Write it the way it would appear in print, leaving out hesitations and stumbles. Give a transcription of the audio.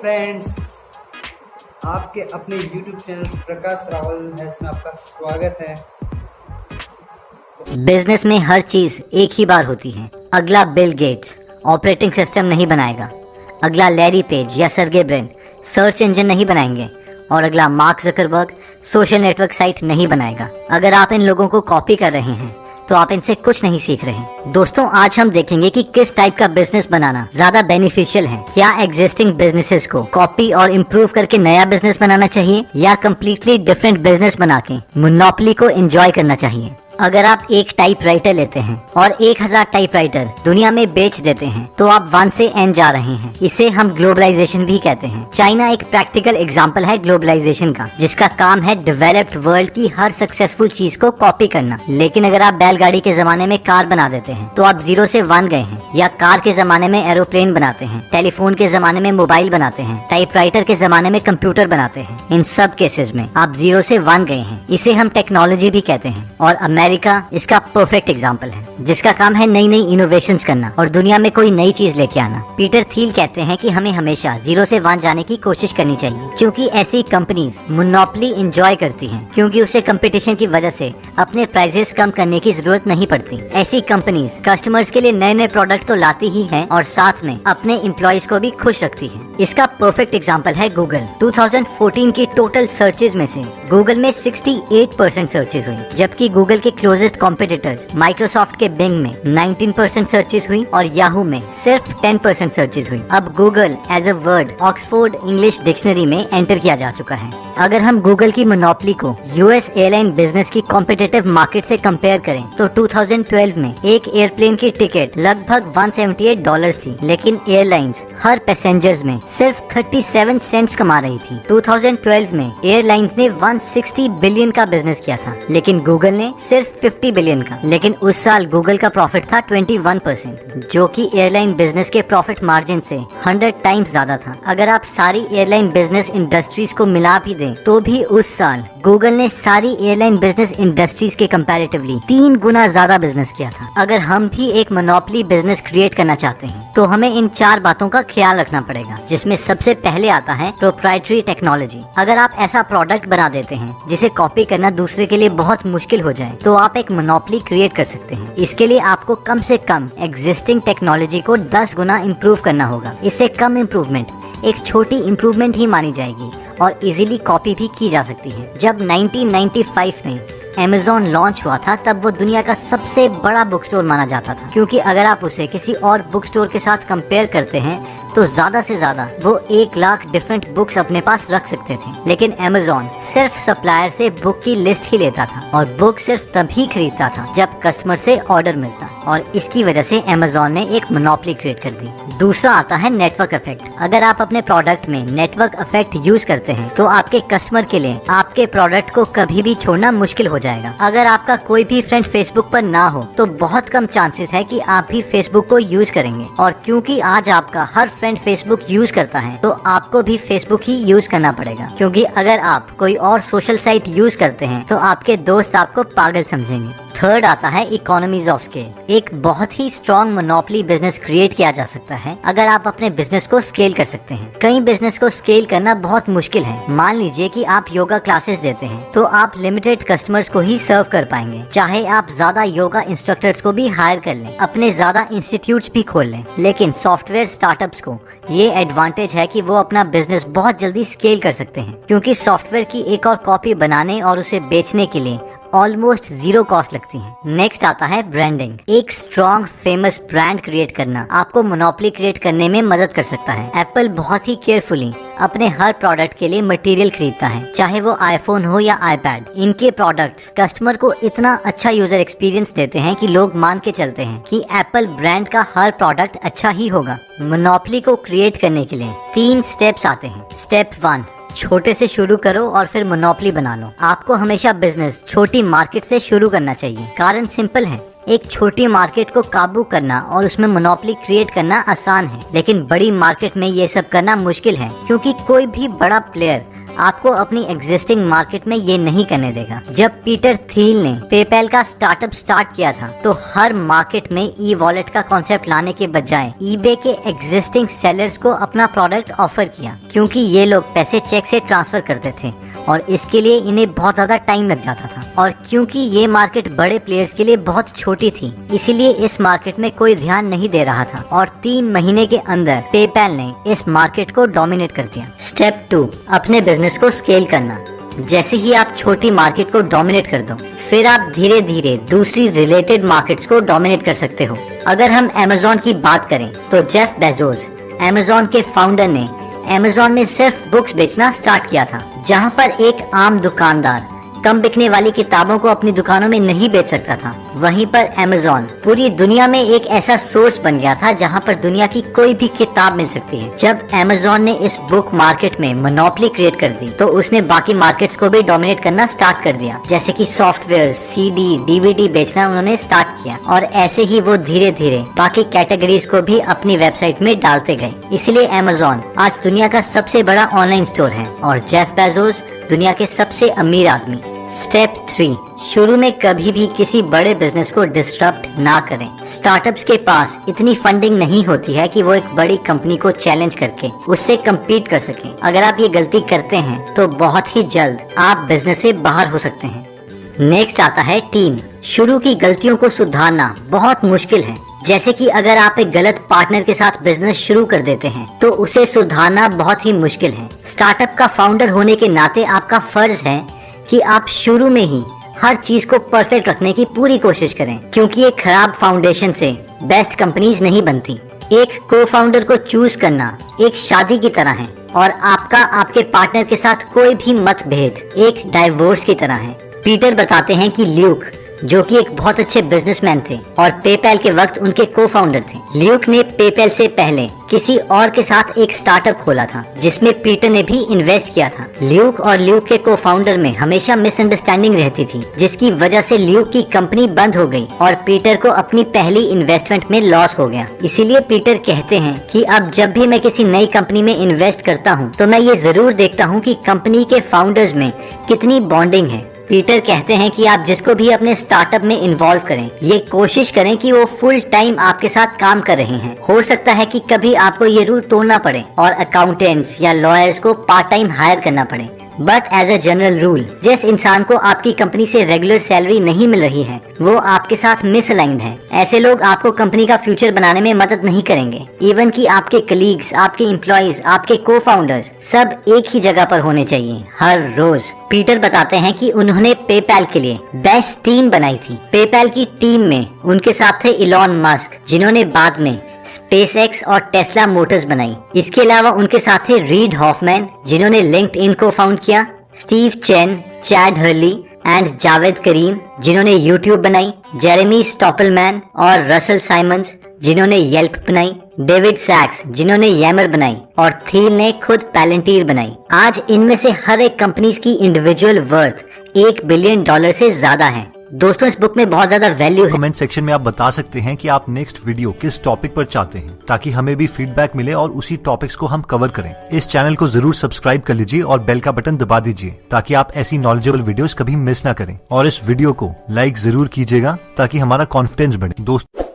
Friends, आपके अपने YouTube channel प्रकाश Rawal health में आपका स्वागत है। बिजनेस में हर चीज एक ही बार होती है। अगला बिल गेट्स ऑपरेटिंग सिस्टम नहीं बनाएगा, अगला लैरी पेज या सर्गे ब्रिन सर्च इंजन नहीं बनाएंगे और अगला mark Zuckerberg social network site नहीं बनाएगा। अगर आप इन लोगों को कॉपी कर रहे हैं तो आप इनसे कुछ नहीं सीख रहे। दोस्तों, आज हम देखेंगे कि किस टाइप का बिजनेस बनाना ज्यादा बेनिफिशियल है। क्या एग्जिस्टिंग बिजनेसेस को कॉपी और इम्प्रूव करके नया बिजनेस बनाना चाहिए या कम्प्लीटली डिफरेंट बिजनेस बना के मोनोपोली को एंजॉय करना चाहिए। अगर आप एक टाइप राइटर लेते हैं और 1000 टाइप राइटर दुनिया में बेच देते हैं तो आप 1 से n जा रहे हैं। इसे हम ग्लोबलाइजेशन भी कहते हैं। चाइना एक प्रैक्टिकल एग्जांपल है ग्लोबलाइजेशन का, जिसका काम है डेवलप्ड वर्ल्ड की हर सक्सेसफुल चीज को कॉपी करना। लेकिन अगर आप बैलगाड़ी के जमाने में कार बना देते हैं तो आप 0 से 1 गए हैं, या कार के जमाने में एरोप्लेन बनाते हैं, टेलीफोन के जमाने में मोबाइल बनाते हैं, टाइप राइटर के जमाने में कंप्यूटर बनाते हैं, इन सब केसेस में आप 0 से 1 गए हैं। इसे हम टेक्नोलॉजी भी कहते हैं और अमेरिका इसका परफेक्ट एग्जाम्पल है, जिसका काम है नई नई इनोवेशंस करना और दुनिया में कोई नई चीज लेके आना। पीटर थिल कहते हैं कि हमें हमेशा 0 से 1 जाने की कोशिश करनी चाहिए, क्योंकि ऐसी कंपनीज मोनोपोली एंजॉय करती हैं, क्योंकि उसे कंपटीशन की वजह से अपने प्राइसेस कम करने की जरूरत नहीं पड़ती। ऐसी कंपनीज कस्टमर्स के लिए नए नए प्रोडक्ट तो लाती ही हैं और साथ में अपने एम्प्लॉयज को भी खुश रखती है। इसका परफेक्ट एग्जाम्पल है गूगल। 2014 की टोटल सर्चेज में से गूगल में 68% सर्चेज हुई, जबकि गूगल के क्लोजेस्ट कॉम्पिटिटर्स माइक्रोसॉफ्ट के बिंग में 19% सर्चेज हुई और याहू में सिर्फ 10% सर्चेज हुई। अब Google as a word Oxford English dictionary में एंटर किया जा चुका है। अगर हम गूगल की मोनोपोली को यूएस एयरलाइन बिजनेस की कॉम्पिटिटिव मार्केट से कंपेयर करें तो 2012 में एक एयरप्लेन की टिकट लगभग $178 थी, लेकिन एयरलाइंस हर पैसेंजर्स में सिर्फ 37 सेंट्स कमा रही थी। 2012 में एयरलाइंस ने 160 बिलियन का बिजनेस किया था, लेकिन गूगल ने सिर्फ 50 बिलियन का। लेकिन उस साल गूगल का प्रॉफिट था 21%, जो कि एयरलाइन बिजनेस के प्रॉफिट मार्जिन से 100 टाइम्स ज्यादा था। अगर आप सारी एयरलाइन बिजनेस इंडस्ट्रीज को मिला भी दें तो भी उस साल गूगल ने सारी एयरलाइन बिजनेस इंडस्ट्रीज के कंपैरेटिवली 3 गुना ज्यादा बिजनेस किया था। अगर हम भी एक मोनोपोली बिजनेस क्रिएट करना चाहते हैं तो हमें इन 4 बातों का ख्याल रखना पड़ेगा, जिसमें सबसे पहले आता है प्रोप्राइटरी टेक्नोलॉजी। अगर आप ऐसा प्रोडक्ट बना देते हैं जिसे कॉपी करना दूसरे के लिए बहुत मुश्किल हो जाए तो आप एक मोनोपोली क्रिएट कर सकते हैं। इसके लिए आपको कम से कम एग्जिस्टिंग टेक्नोलॉजी को 10 गुना इम्प्रूव करना होगा। इससे कम इम्प्रूवमेंट एक छोटी इम्प्रूवमेंट ही मानी जाएगी और इजीली कॉपी भी की जा सकती है। जब 1995 में Amazon लॉन्च हुआ था तब वो दुनिया का सबसे बड़ा बुक स्टोर माना जाता था, क्योंकि अगर आप उसे किसी और बुक स्टोर के साथ कंपेयर करते हैं तो ज्यादा से ज्यादा वो 1 लाख डिफरेंट बुक्स अपने पास रख सकते थे। लेकिन Amazon सिर्फ सप्लायर से बुक की लिस्ट ही लेता था और बुक सिर्फ तभी खरीदता था जब कस्टमर से ऑर्डर मिलता, और इसकी वजह से Amazon ने एक मोनोपोली क्रिएट कर दी। दूसरा आता है नेटवर्क इफेक्ट। अगर आप अपने प्रोडक्ट में नेटवर्क इफेक्ट यूज करते हैं तो आपके कस्टमर के लिए आपके प्रोडक्ट को कभी भी छोड़ना मुश्किल हो जाएगा। अगर आपका कोई भी फ्रेंड फेसबुक पर ना हो तो बहुत कम चांसेस है कि आप भी फेसबुक को यूज करेंगे, और क्योंकि आज आपका हर फ्रेंड फेसबुक यूज करता है तो आपको भी फेसबुक ही यूज करना पड़ेगा, क्योंकि अगर आप कोई और सोशल साइट यूज करते हैं तो आपके दोस्त आपको पागल समझेंगे। थर्ड आता है इकोनॉमीज ऑफ स्केल। एक बहुत ही स्ट्रॉन्ग मोनोपोली बिजनेस क्रिएट किया जा सकता है अगर आप अपने बिजनेस को स्केल कर सकते हैं। कई बिजनेस को स्केल करना बहुत मुश्किल है। मान लीजिए कि आप योगा क्लासेस देते हैं तो आप लिमिटेड कस्टमर्स को ही सर्व कर पाएंगे, चाहे आप ज्यादा योगा इंस्ट्रक्टर्स को भी हायर कर लें, अपने ज्यादा इंस्टीट्यूट्स भी खोल लें। लेकिन सॉफ्टवेयर स्टार्टअप्स को ये एडवांटेज है कि वो अपना बिजनेस बहुत जल्दी स्केल कर सकते हैं, क्योंकि सॉफ्टवेयर की एक और कॉपी बनाने और उसे बेचने के लिए ऑलमोस्ट 0 कॉस्ट लगती है। नेक्स्ट आता है ब्रांडिंग। एक स्ट्रॉन्ग फेमस ब्रांड क्रिएट करना आपको मोनोपोली क्रिएट करने में मदद कर सकता है। एप्पल बहुत ही केयरफुली अपने हर प्रोडक्ट के लिए मटेरियल खरीदता है, चाहे वो आईफोन हो या आईपैड। इनके प्रोडक्ट्स कस्टमर को इतना अच्छा यूजर एक्सपीरियंस देते हैं कि लोग मान के चलते हैं कि एप्पल ब्रांड का हर प्रोडक्ट अच्छा ही होगा। मोनोपोली को क्रिएट करने के लिए 3 स्टेप्स आते हैं। स्टेप 1, छोटे से शुरू करो और फिर मोनोपोली बना लो। आपको हमेशा बिजनेस छोटी मार्केट से शुरू करना चाहिए। कारण सिंपल है, एक छोटी मार्केट को काबू करना और उसमें मोनोपोली क्रिएट करना आसान है, लेकिन बड़ी मार्केट में ये सब करना मुश्किल है, क्योंकि कोई भी बड़ा प्लेयर आपको अपनी एग्जिस्टिंग मार्केट में ये नहीं करने देगा। जब पीटर थिल ने पेपैल का स्टार्टअप स्टार्ट किया था तो हर मार्केट में ई वॉलेट का कॉन्सेप्ट लाने के बजाय ईबे के एग्जिस्टिंग सेलर्स को अपना प्रोडक्ट ऑफर किया, क्योंकि ये लोग पैसे चेक से ट्रांसफर करते थे और इसके लिए इन्हें बहुत ज्यादा टाइम लग जाता था। और क्योंकि ये मार्केट बड़े प्लेयर्स के लिए बहुत छोटी थी, इसीलिए इस मार्केट में कोई ध्यान नहीं दे रहा था और 3 महीने के अंदर पेपैल ने इस मार्केट को डोमिनेट कर दिया। स्टेप 2, अपने बिजनेस को स्केल करना। जैसे ही आप छोटी मार्केट को डोमिनेट कर दो, फिर आप धीरे धीरे दूसरी रिलेटेड मार्केट्स को डोमिनेट कर सकते हो। अगर हम अमेज़न की बात करें तो जेफ बेजोस, अमेज़न के फाउंडर, ने अमेज़न में सिर्फ बुक्स बेचना स्टार्ट किया था, जहां पर एक आम दुकानदार कम बिकने वाली किताबों को अपनी दुकानों में नहीं बेच सकता था। वहीं पर अमेज़न पूरी दुनिया में एक ऐसा सोर्स बन गया था जहां पर दुनिया की कोई भी किताब मिल सकती है। जब अमेज़न ने इस बुक मार्केट में मोनोपोली क्रिएट कर दी तो उसने बाकी मार्केट्स को भी डोमिनेट करना स्टार्ट कर दिया, जैसे कि सॉफ्टवेयर, सीडी, डीवीडी बेचना उन्होंने स्टार्ट किया और ऐसे ही वो धीरे धीरे बाकी कैटेगरीज को भी अपनी वेबसाइट में डालते गए। इसलिए अमेज़न आज दुनिया का सबसे बड़ा ऑनलाइन स्टोर है और जेफ बेजोस दुनिया के सबसे अमीर आदमी। स्टेप 3, शुरू में कभी भी किसी बड़े बिजनेस को डिसरप्ट ना करें। स्टार्टअप्स के पास इतनी फंडिंग नहीं होती है कि वो एक बड़ी कंपनी को चैलेंज करके उससे कम्पीट कर सकें। अगर आप ये गलती करते हैं तो बहुत ही जल्द आप बिजनेस से बाहर हो सकते हैं। नेक्स्ट आता है टीम। शुरू की गलतियों को सुधारना बहुत मुश्किल है। जैसे कि अगर आप एक गलत पार्टनर के साथ बिजनेस शुरू कर देते हैं तो उसे सुधारना बहुत ही मुश्किल है। स्टार्टअप का फाउंडर होने के नाते आपका फर्ज है कि आप शुरू में ही हर चीज को परफेक्ट रखने की पूरी कोशिश करें, क्योंकि एक खराब फाउंडेशन से बेस्ट कंपनीज नहीं बनती। एक को फाउंडर को चूज करना एक शादी की तरह है और आपका आपके पार्टनर के साथ कोई भी मतभेद एक डाइवोर्स की तरह है। पीटर बताते हैं कि ल्यूक, जो कि एक बहुत अच्छे बिजनेसमैन थे और पेपैल के वक्त उनके को फाउंडर थे, ल्यूक ने पेपैल से पहले किसी और के साथ एक स्टार्टअप खोला था जिसमें पीटर ने भी इन्वेस्ट किया था। ल्यूक और ल्यूक के को फाउंडर में हमेशा मिसअंडरस्टैंडिंग रहती थी, जिसकी वजह से ल्यूक की कंपनी बंद हो गई और पीटर को अपनी पहली इन्वेस्टमेंट में लॉस हो गया। इसीलिए पीटर कहते हैं कि अब जब भी मैं किसी नई कंपनी में इन्वेस्ट करता हूँ तो मैं ये जरूर देखता हूँ कि कंपनी के फाउंडर्स में कितनी बॉन्डिंग है। पीटर कहते हैं कि आप जिसको भी अपने स्टार्टअप में इन्वॉल्व करें, ये कोशिश करें कि वो फुल टाइम आपके साथ काम कर रहे हैं। हो सकता है कि कभी आपको ये रूल तोड़ना पड़े और अकाउंटेंट्स या लॉयर्स को पार्ट टाइम हायर करना पड़े, but as a general rule जिस इंसान को आपकी कंपनी से रेगुलर सैलरी नहीं मिल रही है वो आपके साथ मिसअलाइंड है। ऐसे लोग आपको कंपनी का फ्यूचर बनाने में मदद नहीं करेंगे। इवन कि आपके कलीग्स, आपके एम्प्लॉइज, आपके को फाउंडर्स सब एक ही जगह पर होने चाहिए हर रोज। पीटर बताते हैं कि उन्होंने पेपैल के लिए बेस्ट टीम बनाई थी। पेपैल की टीम में उनके साथ थे इलॉन मस्क, जिन्होंने बाद में स्पेसएक्स और टेस्ला मोटर्स बनाई। इसके अलावा उनके साथ थे रीड हॉफमैन, जिन्होंने लिंक्डइन को फाउंड किया, Steve Chen, Chad Hurley and Jawed Karim, जिन्होंने यूट्यूब बनाई, जेरेमी स्टॉपलमैन और रसल साइमंस, जिन्होंने येल्प बनाई, डेविड सैक्स, जिन्होंने यैमर बनाई और थील ने खुद पैलेंटीर बनाई। आज इनमें से हर एक कंपनीज की इंडिविजुअल वर्थ $1 बिलियन से ज्यादा है। दोस्तों, इस बुक में बहुत ज्यादा वैल्यू है। कमेंट सेक्शन में आप बता सकते हैं कि आप नेक्स्ट वीडियो किस टॉपिक पर चाहते हैं, ताकि हमें भी फीडबैक मिले और उसी टॉपिक्स को हम कवर करें। इस चैनल को जरूर सब्सक्राइब कर लीजिए और बेल का बटन दबा दीजिए, ताकि आप ऐसी नॉलेजेबल वीडियोस कभी मिस ना करें। और इस वीडियो को लाइक जरूर कीजिएगा ताकि हमारा कॉन्फिडेंस बढ़े। दोस्तों